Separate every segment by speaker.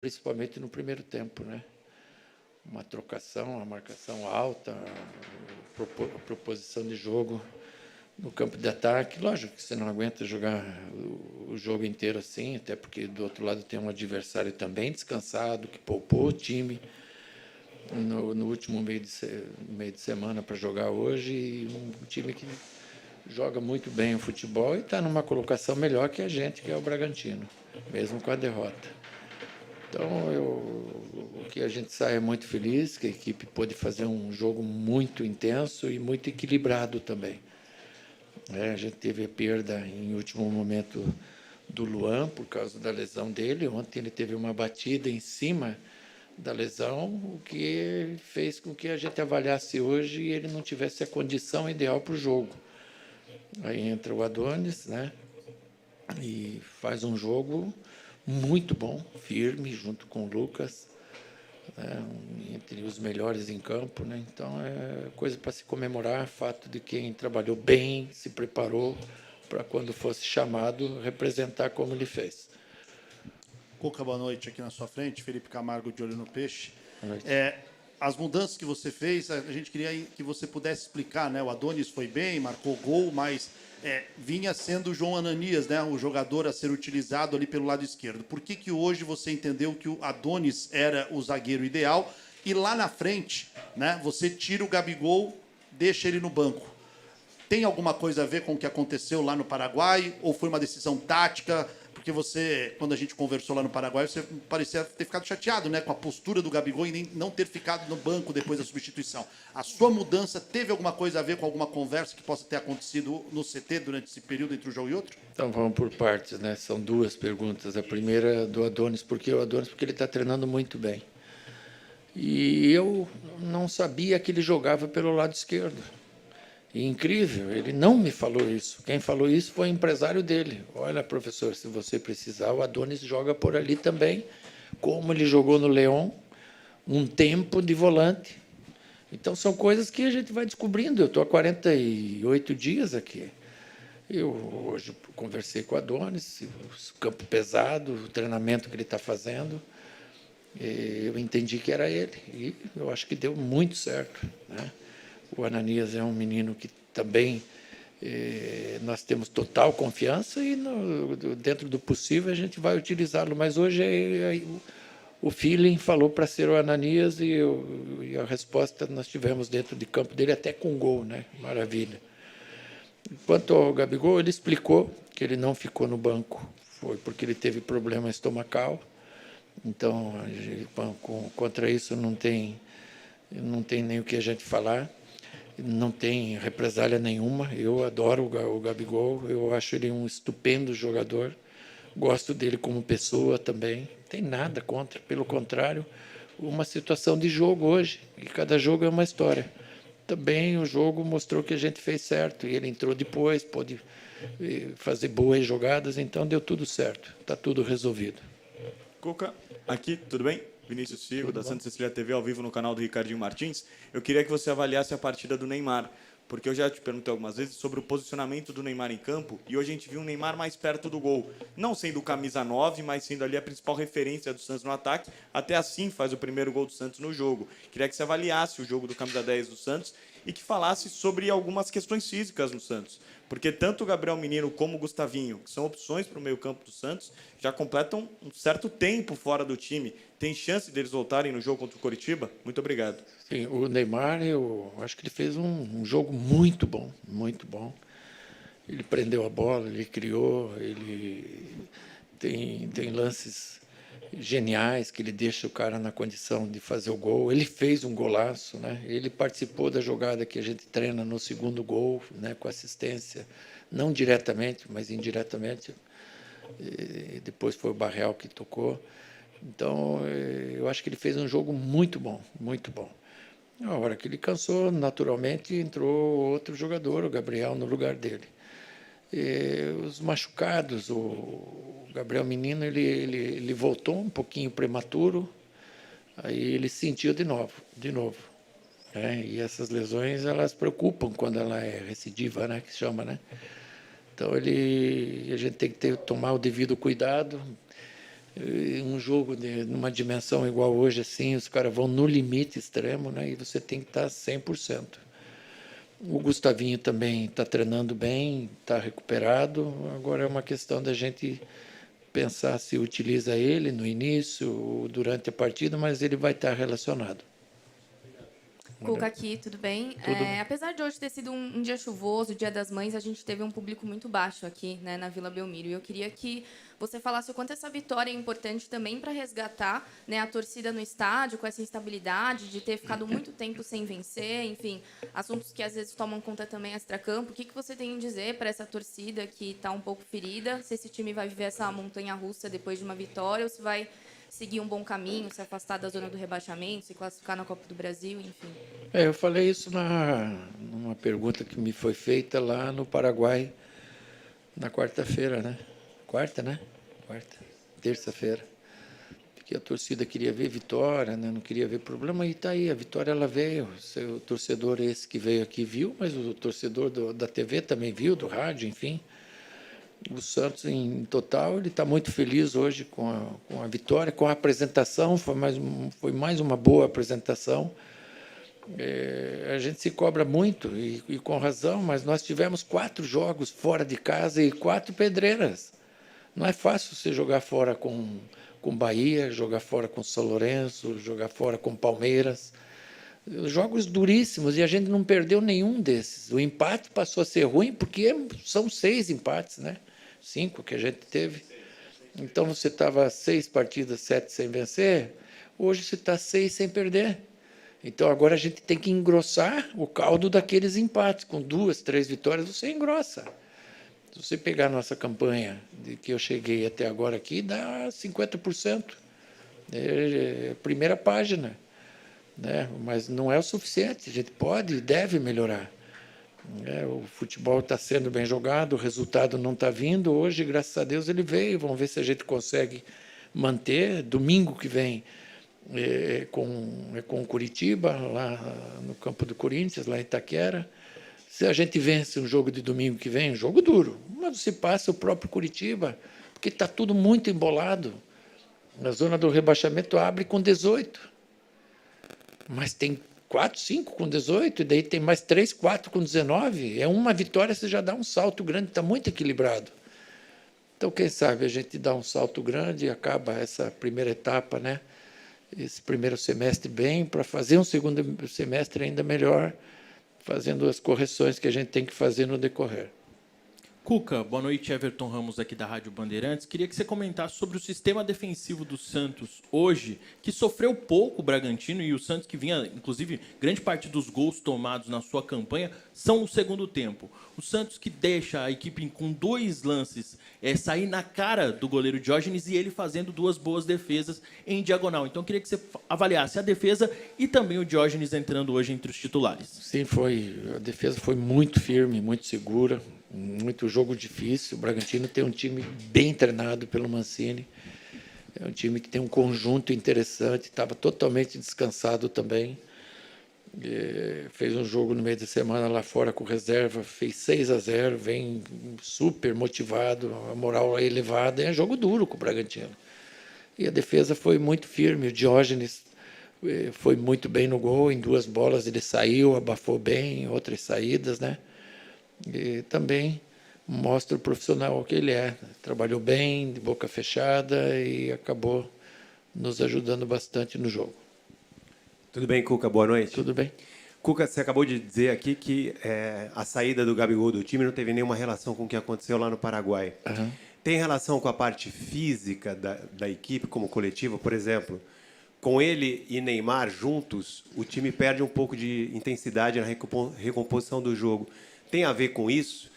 Speaker 1: principalmente no primeiro tempo, né? Uma trocação, uma marcação alta, a proposição de jogo no campo de ataque. Lógico que você não aguenta jogar o jogo inteiro assim, até porque do outro lado tem um adversário também descansado, que poupou o time no último meio de semana para jogar hoje, e um time que joga muito bem o futebol e está numa colocação melhor que a gente, que é o Bragantino, mesmo com a derrota. Então, o que a gente sai é muito feliz, que a equipe pôde fazer um jogo muito intenso e muito equilibrado também. A gente teve a perda em último momento do Luan, por causa da lesão dele. Ontem ele teve uma batida em cima da lesão, o que fez com que a gente avaliasse hoje e ele não tivesse a condição ideal para o jogo. Aí entra o Adonis, né? E faz um jogo muito bom, firme, junto com o Lucas, né, entre os melhores em campo. Né? Então, é coisa para se comemorar, fato de quem trabalhou bem, se preparou para, quando fosse chamado, representar como ele fez.
Speaker 2: Cuca, boa noite. Aqui na sua frente, Felipe Camargo, de Olho no Peixe.
Speaker 1: Boa noite.
Speaker 2: As mudanças que você fez, a gente queria que você pudesse explicar, né? O Adonis foi bem, marcou gol, mas vinha sendo o João Ananias, né? O jogador a ser utilizado ali pelo lado esquerdo. Por que hoje você entendeu que o Adonis era o zagueiro ideal e lá na frente, né? Você tira o Gabigol, deixa ele no banco? Tem alguma coisa a ver com o que aconteceu lá no Paraguai ou foi uma decisão tática? Porque você, quando a gente conversou lá no Paraguai, você parecia ter ficado chateado, né, com a postura do Gabigol e nem não ter ficado no banco depois da substituição. A sua mudança teve alguma coisa a ver com alguma conversa que possa ter acontecido no CT durante esse período entre um jogo e outro?
Speaker 1: Então, vamos por partes, né? São duas perguntas. A primeira do Adonis. Por que o Adonis? Porque ele está treinando muito bem. E eu não sabia que ele jogava pelo lado esquerdo. E incrível, ele não me falou isso. Quem falou isso foi o empresário dele. Olha, professor, se você precisar, o Adonis joga por ali também, como ele jogou no Leão, um tempo de volante. Então, são coisas que a gente vai descobrindo. Eu estou há 48 dias aqui. Eu hoje conversei com o Adonis, o campo pesado, o treinamento que ele está fazendo. Eu entendi que era ele. E eu acho que deu muito certo, né? O Ananias é um menino que também nós temos total confiança e, dentro do possível, a gente vai utilizá-lo. Mas hoje o feeling falou para ser o Ananias e a resposta nós tivemos dentro de campo dele, até com gol, né? Maravilha. Quanto ao Gabigol, ele explicou que ele não ficou no banco. Foi porque ele teve problema estomacal. Então, contra isso não tem nem o que a gente falar. Não tem represália nenhuma. Eu adoro o Gabigol, eu acho ele um estupendo jogador, gosto dele como pessoa também, não tem nada contra, pelo contrário, uma situação de jogo hoje, e cada jogo é uma história. Também o jogo mostrou que a gente fez certo, e ele entrou depois, pôde fazer boas jogadas, então deu tudo certo, está tudo resolvido.
Speaker 3: Cuca, aqui, tudo bem? Vinícius Figo, da Santa Cecília TV, ao vivo no canal do Ricardinho Martins. Eu queria que você avaliasse a partida do Neymar, porque eu já te perguntei algumas vezes sobre o posicionamento do Neymar em campo, e hoje a gente viu um Neymar mais perto do gol. Não sendo o camisa 9, mas sendo ali a principal referência do Santos no ataque, até assim faz o primeiro gol do Santos no jogo. Queria que você avaliasse o jogo do camisa 10 do Santos e que falasse sobre algumas questões físicas no Santos. Porque tanto o Gabriel Menino como o Gustavinho, que são opções para o meio-campo do Santos, já completam um certo tempo fora do time. Tem chance deles voltarem no jogo contra o Coritiba? Muito obrigado.
Speaker 1: Sim, o Neymar, eu acho que ele fez um jogo muito bom, muito bom. Ele prendeu a bola, ele criou, ele tem lances geniais que ele deixa o cara na condição de fazer o gol. Ele fez um golaço, né? Ele participou da jogada que a gente treina no segundo gol, né, com assistência, não diretamente, mas indiretamente. E depois foi o Barreal que tocou. Então, eu acho que ele fez um jogo muito bom, muito bom. Na hora que ele cansou, naturalmente entrou outro jogador, o Gabriel, no lugar dele. Os machucados, o Gabriel Menino, ele voltou um pouquinho prematuro, aí ele sentiu de novo. Né? E essas lesões, elas preocupam quando ela é recidiva, né? Que se chama, né? Então, a gente tem que tomar o devido cuidado. Um jogo numa dimensão igual hoje, assim, os caras vão no limite extremo, né? E você tem que estar 100%. O Gustavinho também está treinando bem, está recuperado. Agora é uma questão da gente pensar se utiliza ele no início ou durante a partida, mas ele vai estar relacionado.
Speaker 4: Cuca aqui, tudo bem?
Speaker 1: Tudo bem.
Speaker 4: Apesar de hoje ter sido um dia chuvoso, o Dia das Mães, a gente teve um público muito baixo aqui, né, na Vila Belmiro. E eu queria que você falasse o quanto essa vitória é importante também para resgatar, né, a torcida no estádio, com essa instabilidade de ter ficado muito tempo sem vencer, enfim, assuntos que às vezes tomam conta também extracampo. O que você tem a dizer para essa torcida que está um pouco ferida? Se esse time vai viver essa montanha-russa depois de uma vitória ou se vai seguir um bom caminho, se afastar da zona do rebaixamento, se classificar na Copa do Brasil, enfim.
Speaker 1: Eu falei isso numa pergunta que me foi feita lá no Paraguai, na quarta-feira, né? Quarta, né? Quarta, terça-feira. Porque a torcida queria ver vitória, né? Não queria ver problema, e está aí, a vitória ela veio. O torcedor esse que veio aqui viu, mas o torcedor da TV também viu, do rádio, enfim. O Santos, em total, ele está muito feliz hoje com a vitória, com a apresentação, foi mais uma boa apresentação. A gente se cobra muito, e com razão, mas nós tivemos 4 jogos fora de casa e 4 pedreiras. Não é fácil você jogar fora com Bahia, jogar fora com São Lourenço, jogar fora com Palmeiras. Jogos duríssimos, e a gente não perdeu nenhum desses. O empate passou a ser ruim, porque são 6 empates, né? 5 que a gente teve. Então, você estava 6 partidas, 7 sem vencer, hoje você está 6 sem perder. Então, agora a gente tem que engrossar o caldo daqueles empates. Com 2, 3 vitórias, você engrossa. Se você pegar a nossa campanha, de que eu cheguei até agora aqui, dá 50%. É a primeira página, né? Mas não é o suficiente, a gente pode e deve melhorar. O futebol está sendo bem jogado, o resultado não está vindo. Hoje, graças a Deus, ele veio. Vamos ver se a gente consegue manter. Domingo que vem, com o Curitiba, lá no campo do Corinthians, lá em Itaquera. Se a gente vence um jogo de domingo que vem, um jogo duro, mas você passa o próprio Curitiba, porque está tudo muito embolado. Na zona do rebaixamento abre com 18, mas tem 4, 5 com 18, e daí tem mais 3, 4 com 19. É uma vitória, você já dá um salto grande, está muito equilibrado. Então, quem sabe a gente dá um salto grande e acaba essa primeira etapa, né? Esse primeiro semestre bem, para fazer um segundo semestre ainda melhor, fazendo as correções que a gente tem que fazer no decorrer.
Speaker 5: Cuca, boa noite, Everton Ramos aqui da Rádio Bandeirantes. Queria que você comentasse sobre o sistema defensivo do Santos hoje, que sofreu pouco o Bragantino, e o Santos que vinha, inclusive, grande parte dos gols tomados na sua campanha são no segundo tempo. O Santos que deixa a equipe com 2 lances sair na cara do goleiro Diógenes e ele fazendo 2 boas defesas em diagonal. Então, queria que você avaliasse a defesa e também o Diógenes entrando hoje entre os titulares.
Speaker 1: Sim, a defesa foi muito firme, muito segura, muito jogo difícil. O Bragantino tem um time bem treinado pelo Mancini, é um time que tem um conjunto interessante, estava totalmente descansado também. Fez um jogo no meio da semana lá fora com reserva, fez 6-0, vem super motivado, a moral é elevada. É jogo duro com o Bragantino. E a defesa foi muito firme. O Diógenes foi muito bem no gol, em 2 bolas ele saiu, abafou bem, outras saídas, né? E também mostra o profissional que ele é. Trabalhou bem, de boca fechada, e acabou nos ajudando bastante no jogo.
Speaker 6: Tudo bem, Cuca? Boa noite.
Speaker 1: Tudo bem.
Speaker 6: Cuca, você acabou de dizer aqui que a saída do Gabigol do time não teve nenhuma relação com o que aconteceu lá no Paraguai.
Speaker 1: Uhum.
Speaker 6: Tem relação com a parte física da equipe como coletivo? Por exemplo, com ele e Neymar juntos, o time perde um pouco de intensidade na recomposição do jogo. Tem a ver com isso?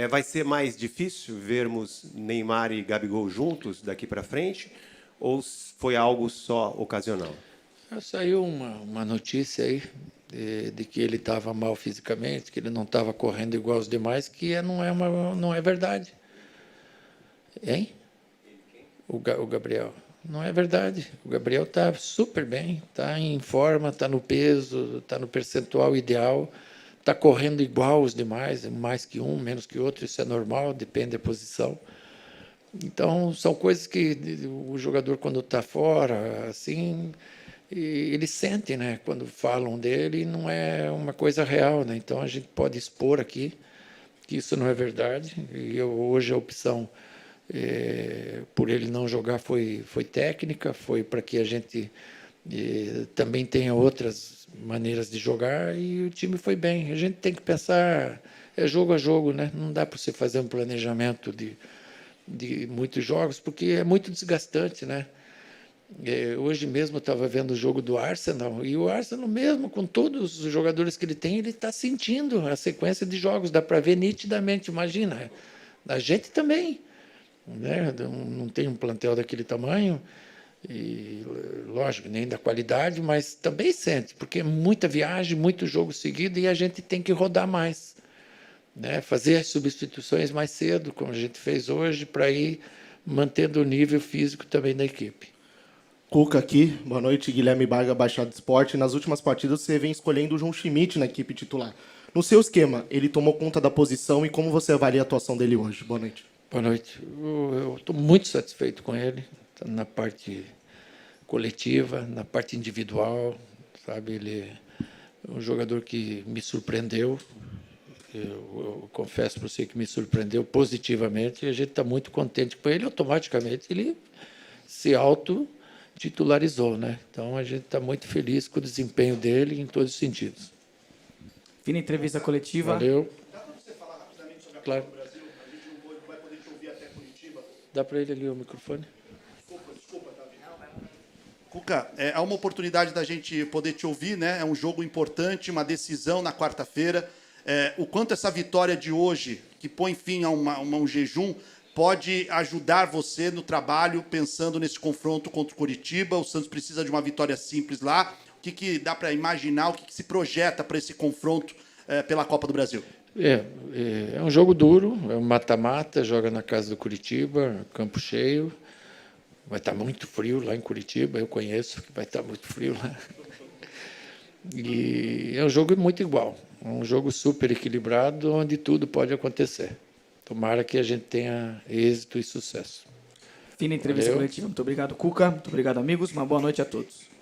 Speaker 6: Vai ser mais difícil vermos Neymar e Gabigol juntos daqui para frente? Ou foi algo só ocasional?
Speaker 1: Saiu uma notícia aí de que ele estava mal fisicamente, que ele não estava correndo igual aos demais, que não é verdade. Hein? O Gabriel. Não é verdade. O Gabriel está super bem, está em forma, está no peso, está no percentual ideal, está correndo igual aos demais, mais que um, menos que outro, isso é normal, depende da posição. Então, são coisas que o jogador, quando está fora, assim, ele sente, né? Quando falam dele, não é uma coisa real, né? Então, a gente pode expor aqui que isso não é verdade. E hoje a opção por ele não jogar foi técnica, foi para que a gente também tenha outras maneiras de jogar, e o time foi bem. A gente tem que pensar jogo a jogo, né? Não dá para você fazer um planejamento de muitos jogos, porque é muito desgastante, né? Hoje mesmo eu estava vendo o jogo do Arsenal, e o Arsenal mesmo, com todos os jogadores que ele tem, ele está sentindo a sequência de jogos, dá para ver nitidamente, imagina. A gente também, né? Não tem um plantel daquele tamanho, e lógico, nem da qualidade, mas também sente, porque é muita viagem, muito jogo seguido, e a gente tem que rodar mais, né? Fazer as substituições mais cedo, como a gente fez hoje, para ir mantendo o nível físico também da equipe.
Speaker 7: Cuca aqui, boa noite, Guilherme Barga, Baixada Esporte. Nas últimas partidas você vem escolhendo o João Schmidt na equipe titular. No seu esquema, ele tomou conta da posição, e como você avalia a atuação dele hoje? Boa noite.
Speaker 1: Boa noite. Eu estou muito satisfeito com ele, na parte coletiva, na parte individual, sabe? Ele é um jogador que me surpreendeu. Eu confesso para você que me surpreendeu positivamente, e a gente está muito contente com ele. Automaticamente ele se auto-titularizou, né? Então a gente está muito feliz com o desempenho dele em todos os sentidos.
Speaker 8: Fim da entrevista coletiva.
Speaker 1: Valeu.
Speaker 2: Dá para você falar rapidamente sobre a
Speaker 1: Claro.
Speaker 2: Copa do Brasil? A gente não vai poder te ouvir até Curitiba.
Speaker 1: Dá para ele ali o microfone?
Speaker 2: Desculpa, Davi. Cuca, há uma oportunidade da gente poder te ouvir, né? É um jogo importante, uma decisão na quarta-feira. O quanto essa vitória de hoje, que põe fim a um jejum, pode ajudar você no trabalho, pensando nesse confronto contra o Curitiba? O Santos precisa de uma vitória simples lá. O que dá para imaginar, o que se projeta para esse confronto pela Copa do Brasil?
Speaker 1: É um jogo duro, é um mata-mata, joga na casa do Curitiba, campo cheio. Vai estar muito frio lá em Curitiba, eu conheço que vai estar muito frio lá. E é um jogo muito igual, um jogo super equilibrado, onde tudo pode acontecer. Tomara que a gente tenha êxito e sucesso.
Speaker 8: Fim da entrevista
Speaker 1: Valeu.
Speaker 8: coletiva. Muito obrigado, Cuca. Muito obrigado, amigos. Uma boa noite a todos.